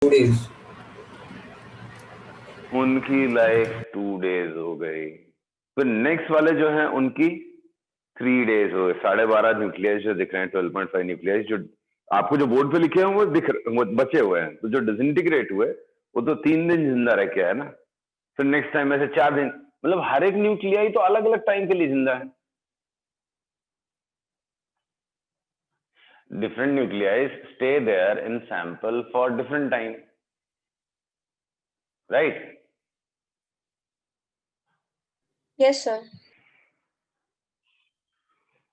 days. उनकी life 2 days हो गई। फिर नेक्स्ट वाले जो हैं उनकी 3 डेज हो गए। 12.5 न्यूक्लियस जो दिख रहे हैं, 12.5 न्यूक्लियस जो आपको जो बोर्ड पे लिखे हैं वो बचे हुए हैं। तो जो डिसइंटीग्रेट हुए वो तो 3 दिन जिंदा रह के आया ना। फिर नेक्स्ट टाइम ऐसे 4 दिन, मतलब हर एक न्यूक्लियाई तो अलग अलग टाइम के लिए जिंदा है। Different nuclei stay there in sample for different time, right? Yes, sir.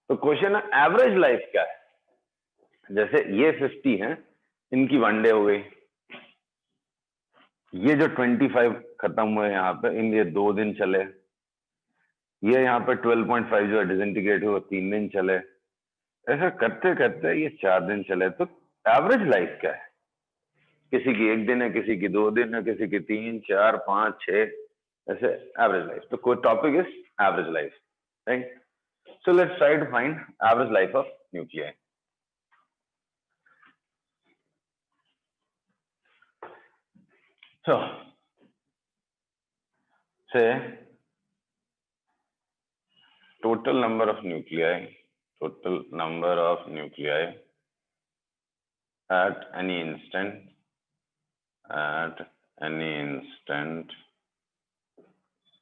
तो क्वेश्चन है एवरेज लाइफ क्या है। जैसे ये 50 हैं, इनकी 1 डे हो गई। ये जो 25 खत्म हुए यहाँ पे, इन ये 2 दिन चले। ये यहाँ पे 12.5 जो है डिसइंटीग्रेट हुए 3 दिन चले। ऐसा करते करते ये 4 दिन चले। तो एवरेज लाइफ क्या है? किसी की 1 दिन है, किसी की 2 दिन है, किसी की 3, 4, 5, 6, ऐसे एवरेज लाइफ। तो कोई topic is average life, right? So let's try to find average life of nuclei. So, say total number of nuclei at any instant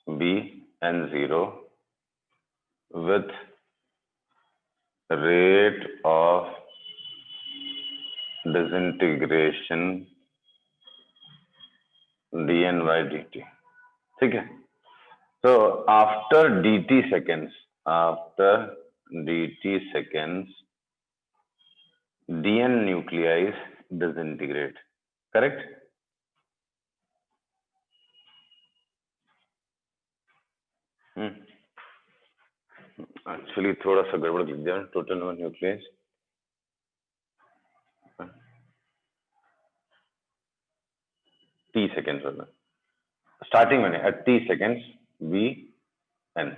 be n0 with rate of disintegration dn by dt। ठीक है? So after dt seconds dn nuclei disintegrate, correct? Actually थोड़ा सा गड़बड़ लिख दिया। Total number nucleus t seconds वाला starting में at t seconds v n।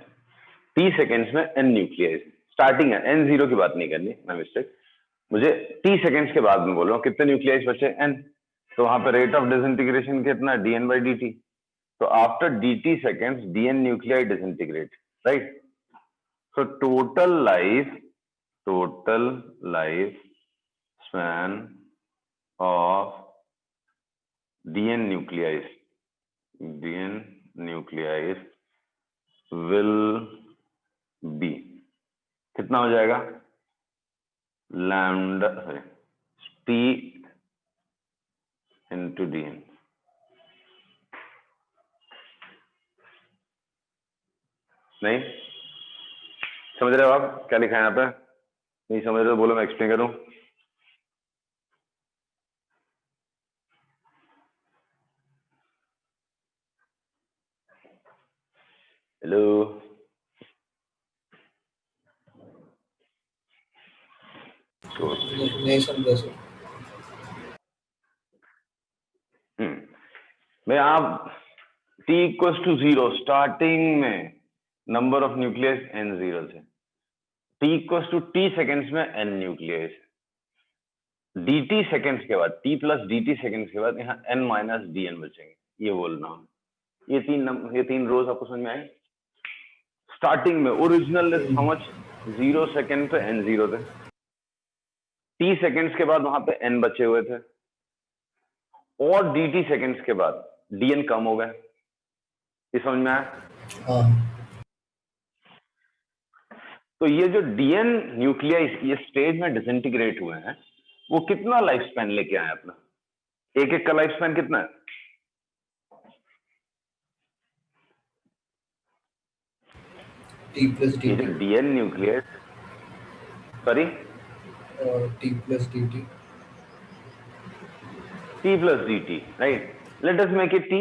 t seconds में n न्यूक्लियस स्टार्टिंग है, n0 की बात नहीं करनी, मैं मिस्टेक। मुझे t सेकेंड्स के बाद में बोल रहा हूँ कितने न्यूक्लियस बचे n। तो वहां पे रेट ऑफ डिसइंटीग्रेशन कितना है, dn by dt। तो after dt seconds dn nuclei disintegrate, right? So total life span of dn nuclei will be कितना हो जाएगा? Lambda t into dn। नहीं समझ रहे हो आप क्या लिखा है यहाँ पे? नहीं समझ रहे हो बोलो, मैं एक्सप्लेन करूं। हेलो नहीं समझा सर। मैं आप t इक्वल्स टू 0 स्टार्टिंग में नंबर ऑफ न्यूक्लियस n0 से, t equals to t seconds में n न्यूक्लियस, dt सेकेंड्स के बाद t प्लस dt सेकेंड्स के बाद यहाँ n माइनस dn बचेंगे। ये बोलना हूँ। ये तीन रोज आपको समझ में आए? स्टार्टिंग में ओरिजिनल हाउ मच 0 सेकेंड पे n0 थे, t सेकेंड्स के बाद वहां पे n बचे हुए थे, और dt सेकेंड्स के बाद dn कम हो गए। ये समझ में आया? हाँ। तो ये जो dn न्यूक्लियाई ये स्टेज में डिसइंटीग्रेट हुए हैं, वो कितना लाइफ स्पैन लेके आए अपना? एक एक का लाइफ स्पैन कितना है? T plus ये dt। जो dn nucleus, sorry T plus dt। t plus dt, right? Let us make it t।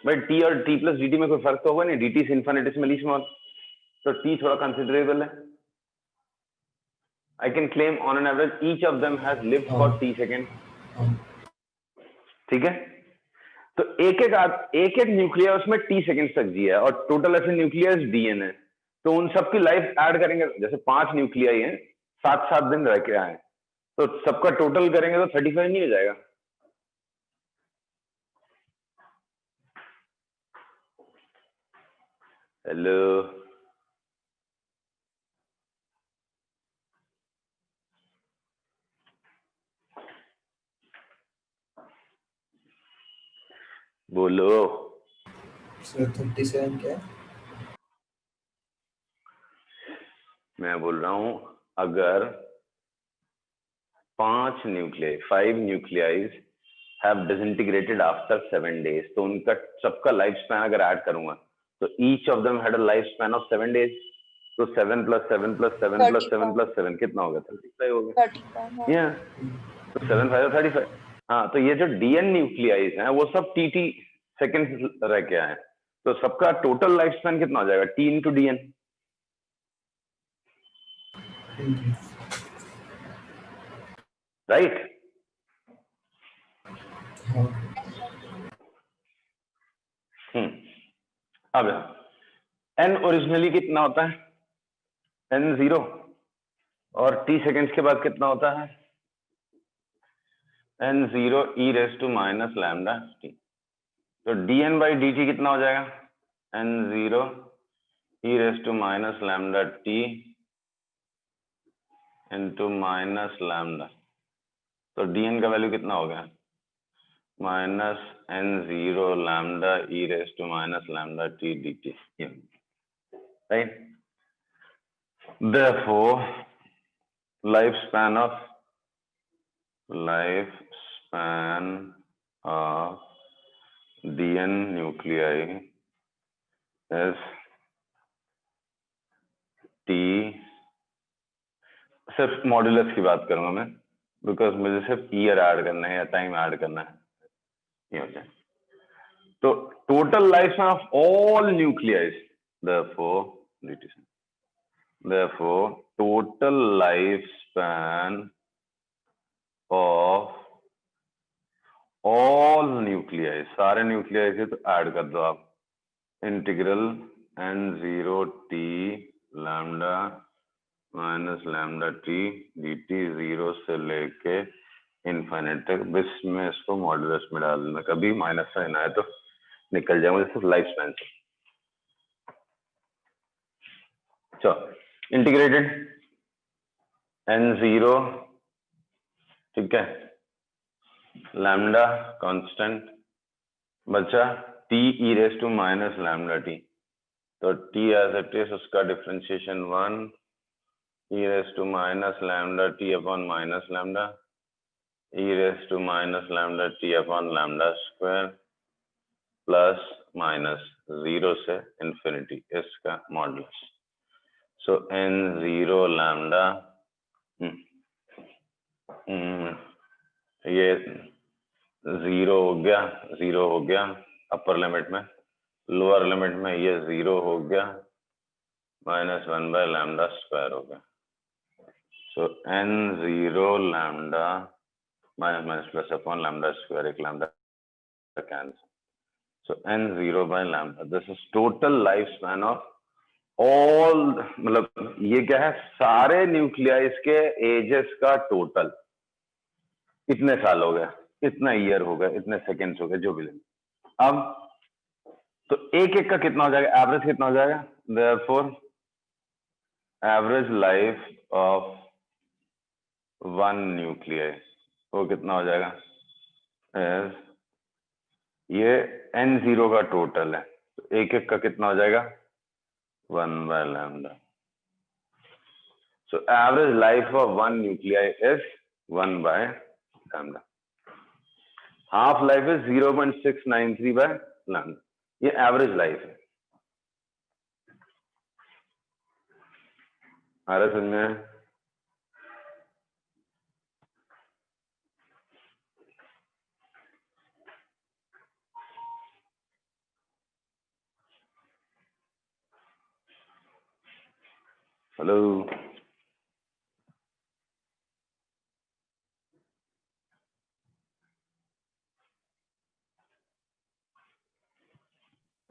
But t और t प्लस dt में कोई फर्क तो होगा नहीं, dt से इन्फिनिटेसिमली स्मॉल, तो t थोड़ा कंसिडरेबल है। I can claim on an average each of them has lived for t seconds। ठीक है? तो एक एक न्यूक्लियस उसमें t सेकेंड तक जिया है, और टोटल ऐसे न्यूक्लियस dn है। तो उन सबकी लाइफ ऐड करेंगे, जैसे 5 न्यूक्लियाई हैं, 7-7 दिन रह के आए, तो सबका टोटल करेंगे तो 35 नहीं हो जाएगा? हेलो, बोलो। सर 37 क्या है? मैं बोल रहा हूं अगर 5 न्यूक्लियाइज हैव डिसइंटीग्रेटेड आफ्टर 7 days, तो उनका सबका लाइफ स्पैन अगर ऐड करूंगा तो each of them had a life span of 7 days, तो 7 + 7 + 7 + 7 + 7 कितना होगा? 35 हो गया। 35 या तो 7 5 35। हाँ, तो ये जो डीएन न्यूक्लियाइज हैं वो सब टी सेकेंड रह के आए, तो सबका टोटल लाइफ स्पैन कितना हो जाएगा? T into DN, right? हाँ। अब एन ओरिजिनली कितना होता है? एन 0, और टी सेकेंड्स के बाद कितना होता है? N 0 e⁻ lambda T. तो dn बाई dt कितना हो जाएगा? N 0 e⁻ lambda T into minus lambda. तो dn का वैल्यू कितना हो गया? -n0 lambda e⁻ lambda T dt, right? Therefore, lifespan of dn nuclei is t। सिर्फ मॉड्यूलस की बात करूंगा मैं, बिकॉज मुझे सिर्फ ईयर ऐड करना है या टाइम ऐड करना है, ये हो जाए। तो total life span of all nuclei, therefore total lifespan of all nuclei, सारे न्यूक्लियाइज है तो ऐड कर दो आप, integral n0 t lambda minus lambda T dt 0 से लेके इनफाइनाइट तक। बस में इसको मॉड्यूलस में डाल देना, कभी माइनस साइन आए तो निकल जाए, मुझे सिर्फ लाइफ स्पैन से। चलो इंटीग्रेटेड n0, ठीक है, लैम्डा कांस्टेंट बचा, t e⁻ लैम्डा टी, तो t एज इट इज उसका differentiation 1 e⁻ lambda T upon minus lambda e⁻ lambda T upon lambda square plus minus 0 से इंफिनिटी इसका मॉडुलस। सो n0 lambda, ये 0 हो गया अपर लिमिट में, lower limit में ये 0 हो गया, -1 बाय लैम्डा स्क्वायर हो गया। So n0 lambda minus minus plus upon lambda square, एक lambda cancel, so n0 by lambda, this is total life span of all, मतलब ये क्या है, सारे न्यूक्लियाइज के एजेस का टोटल। इतने साल हो गया, इतना ईयर हो गया, इतने सेकेंड्स हो गए, जो भी लेंगे। अब तो एक एक का कितना हो जाएगा, एवरेज कितना हो जाएगा? Therefore average life of one nuclei वो कितना हो जाएगा? ये n0 का टोटल है, तो एक एक का कितना हो जाएगा? 1 by lambda. So average life of one nuclei is 1 by lambda. Half life is 0.693 by lambda, ये एवरेज लाइफ है। आ रहा समझ में? हेलो,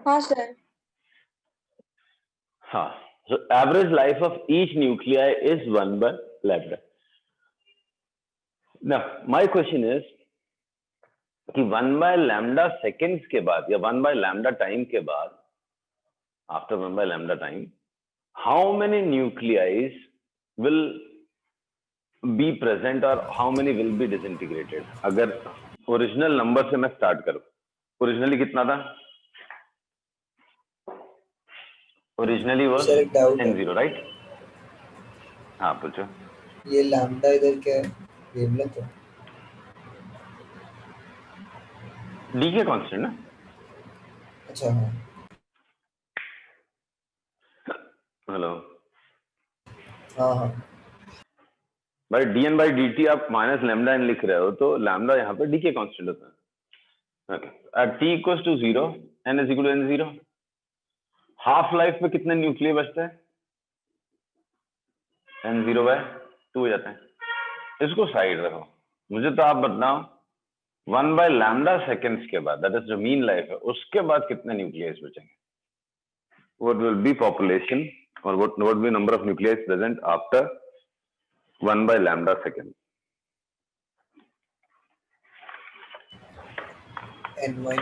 हाँ सर। हाँ, so average life of each nuclei is 1 by lambda. Now my question is कि 1 by lambda seconds के बाद या 1 by lambda टाइम के बाद after 1 by lambda time, how many nuclei will be present or how many will be disintegrated? अगर original number से मैं start करूं, ओरिजिनली कितना था? ओरिजिनली वाज सर एक डाउट है, n0, राइट? हाँ पूछो। ये लैम्डा इधर क्या है? वेवलेंथ है? डी के कांस्टेंट ना? अच्छा हाँ हेलो हाँ हाँ भाई, dn बाई dt आप माइनस लैम्डा n लिख रहे हो तो लैम्डा यहाँ पे डी के कांस्टेंट होता है। At t equals to 0 n is equal to n0, half life में कितने न्यूक्लियर बचते हैं? n0 बाय 2 हो जाते हैं। इसको साइड रखो, मुझे तो आप बताओ 1 बाय लैम्डा सेकेंड्स के बाद, दैट इज जो मीन लाइफ है, उसके बाद कितने न्यूक्लियस बचेंगे? व्हाट विल बी पॉपुलेशन और what will be number of nucleus present after 1 by lambda second? n-1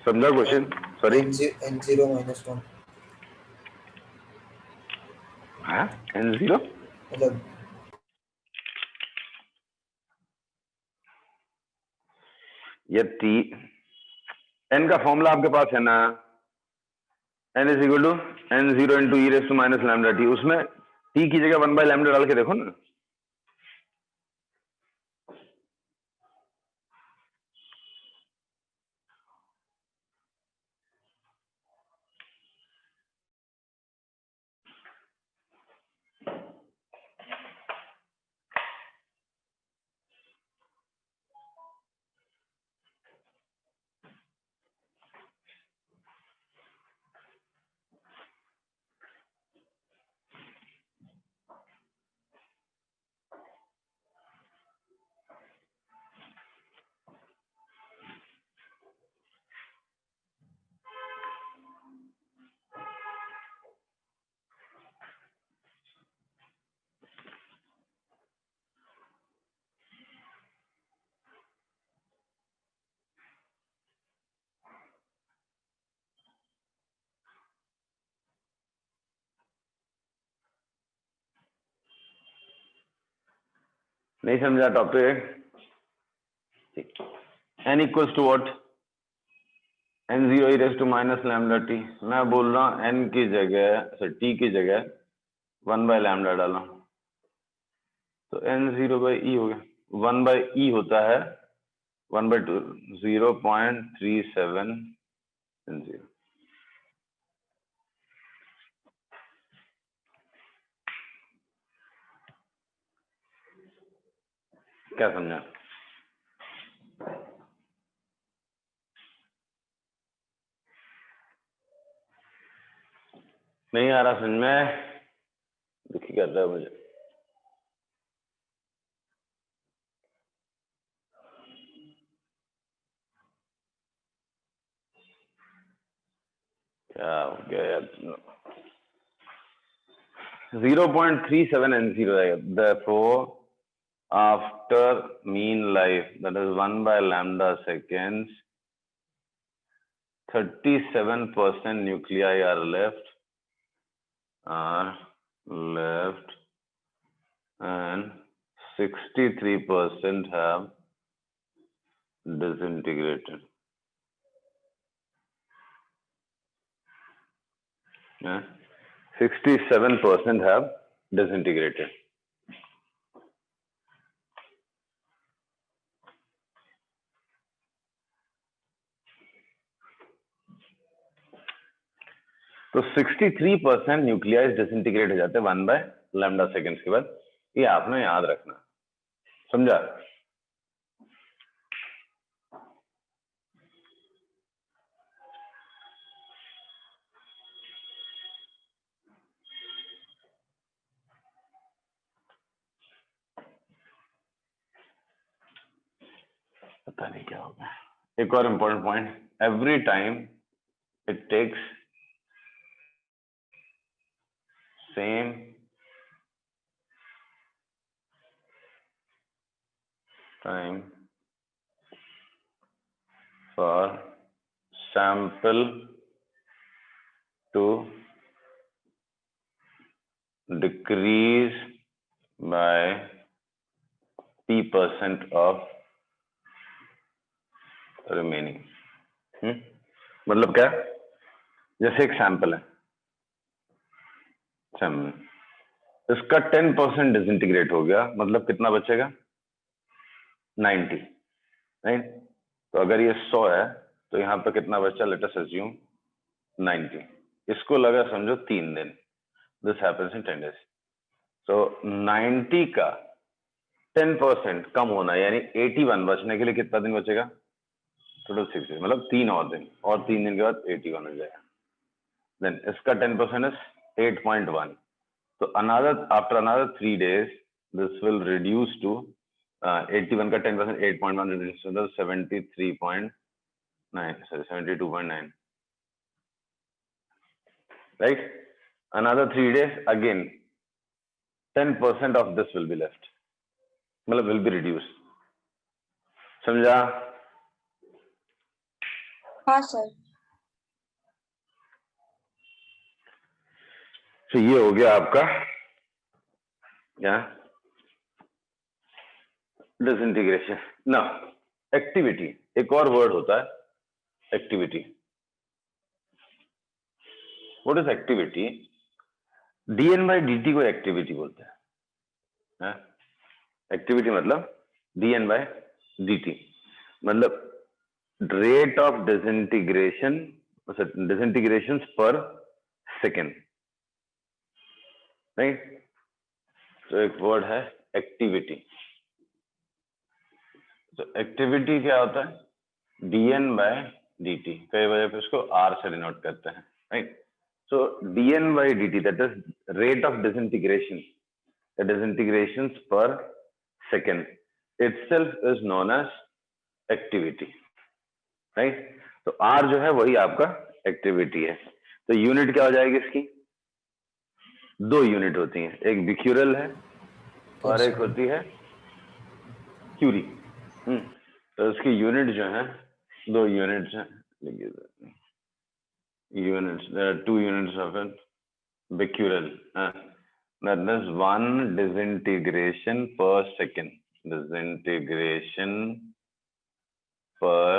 समझा क्वेश्चन? सॉरी, n0-1 हाँ n0 मतलब ये t, n का फॉर्मूला आपके पास है ना, n is equal to n0 into E raise to minus lambda T, उसमें t की जगह 1 बाय लैम्डा डाल के देखो ना। नहीं समझा topic? n equals to what? n0 E raise to minus lambda T. मैं बोल रहा हूँ n की जगह, t की जगह 1 बाय लैम्डा डाला तो n0 बाई ई हो गया। 1 बाई ई होता है 1 बाई 2, 0.37 n0। क्या समझा? नहीं आ रहा समझ में? दुखी कर रहा है मुझे। क्या हो गया यार? 0.37 n0 है। Therefore, after mean life, that is 1 by lambda seconds, 37% nuclei are left, and 63% have disintegrated. Yeah. 67% have disintegrated. तो 63% न्यूक्लियाइज डिसइंटीग्रेट हो जाते हैं 1 बाय लैम्डा सेकेंड्स के बाद। ये आपने याद रखना, समझा? पता नहीं क्या होगा। एक और important point, every time it takes same time for sample to decrease by p% of remaining। मतलब क्या? जैसे एक सैंपल है, इसका 10% डिसइंटीग्रेट हो गया, मतलब कितना बचेगा? 90, राइट? तो अगर ये 100 है तो यहाँ पे कितना बचा? Let us assume 90। इसको लगा समझो 3 दिन, दिस हैपेंस इन 10 days। तो 90 का 10% कम होना यानी 81 बचने के लिए कितना दिन बचेगा? टोटल 6 days, मतलब 3 और दिन, और 3 दिन के बाद 81 हो जाएगा। देन इसका 10% इज 8.1। तो after another 3 days this will reduce to 81 का 10% 8.1 reduce to 72.9, right? Another 3 days again 10% of this will be left, मतलब will be reduced। समझा? हाँ सर। तो ये हो गया आपका क्या? डिसइंटीग्रेशन। ना एक्टिविटी, एक और वर्ड होता है activity. What is activity? dn by dt को एक्टिविटी बोलते हैं। एक्टिविटी मतलब dn by dt, मतलब रेट ऑफ डिसइंटीग्रेशन पर सेकेंड, राइट? तो एक वर्ड है एक्टिविटी। तो एक्टिविटी क्या होता है? dn by dt, कई वजह पे इसको r से डिनोट करते हैं, right? So dn by dt, that is rate of disintegration, the disintegrations per second itself is known as activity, right? तो r जो है वही आपका एक्टिविटी है। तो यूनिट क्या हो जाएगी इसकी? 2 यूनिट होती हैं, एक बिक्यूरल है और एक होती है क्यूरी। तो इसकी यूनिट जो है 2 यूनिट्स हैं। Units, there are 2 units of it. Becquerel, that is 1 disintegration per second. Disintegration per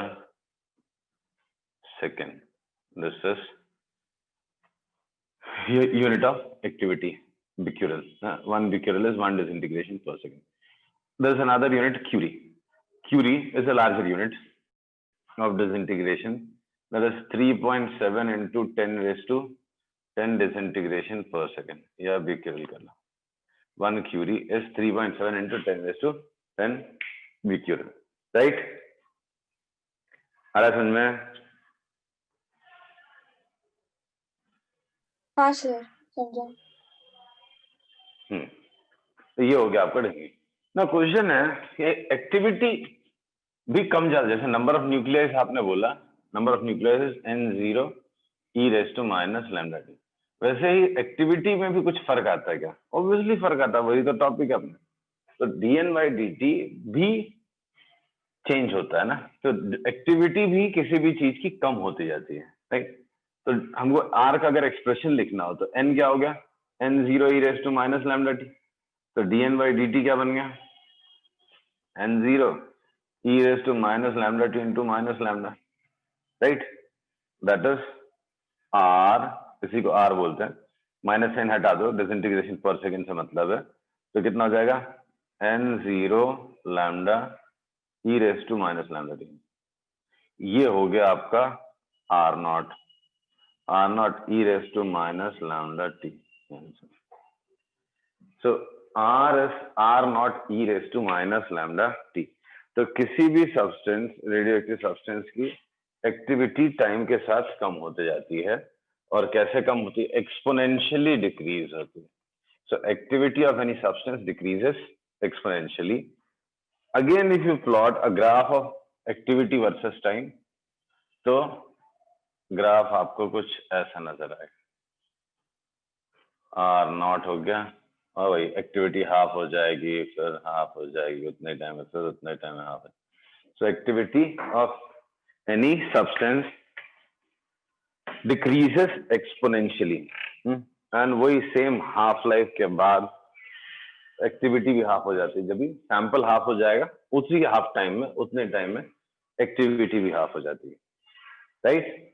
second. This is unit of activity. Becquerel. 1 becquerel is 1 disintegration per second. There is another unit, Curie. Curie is a larger unit of disintegration. That is 3.7 into 10 raised to 10 disintegration per second, या becquerel करना। 1 Curie is 3.7 into 10 raised to 10 becquerel, right? आ रहा समझ में? हाँ sir, समझा। तो ये हो गया आपका डिफिनेशन। ना क्वेश्चन है कि एक्टिविटी भी कम ज्यादा, जैसे नंबर ऑफ न्यूक्लियस आपने बोला, number of nucleus n0 e raised to minus lambda t। वैसे ही एक्टिविटी में भी कुछ फर्क आता है क्या? ऑब्वियसली फर्क आता है, वही तो टॉपिक है अपने। तो dn by dt भी चेंज होता है ना, तो एक्टिविटी भी किसी भी चीज की कम होती जाती है, राइट? तो हमको r का अगर एक्सप्रेशन लिखना हो तो n क्या हो गया? n0 e raised to minus lambda t। तो dn by dt क्या बन गया? n0 e raised to minus lambda t into minus lambda, right? That is r, इसी को r बोलते हैं। माइनस साइन हटा दो, डिसइंटीग्रेशन पर सेकंड से मतलब है, तो कितना हो जाएगा? n0 lambda e raised to minus lambda t। ये हो गया आपका r0 e raised to minus lambda t। So r is r0 e raised to minus lambda t। तो किसी भी सब्सटेंस, रेडियोएक्टिव सब्सटेंस की एक्टिविटी टाइम के साथ कम होते जाती है, और कैसे कम होती है? एक्सपोनेंशियली डिक्रीज होती है। सो activity of any substance decreases exponentially. Again if you plot a graph of activity versus time, तो ग्राफ आपको कुछ ऐसा नजर आएगा। r0 हो गया, और वही एक्टिविटी हाफ हो जाएगी, फिर हाफ हो जाएगी, उतने टाइम में, फिर उतने टाइम में हाफ है। सो activity of any substance decreases exponentially, and वही सेम हाफ लाइफ के बाद एक्टिविटी भी हाफ हो जाती है। जब भी सैंपल हाफ हो जाएगा उसी हाफ टाइम में, उतने टाइम में एक्टिविटी भी हाफ हो जाती है, राइट?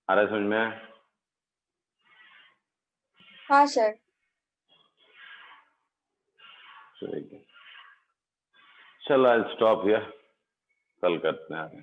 आ रहा है समझ में? हाँ सर। चलो आई स्टॉप हियर, कल करते हैं आगे।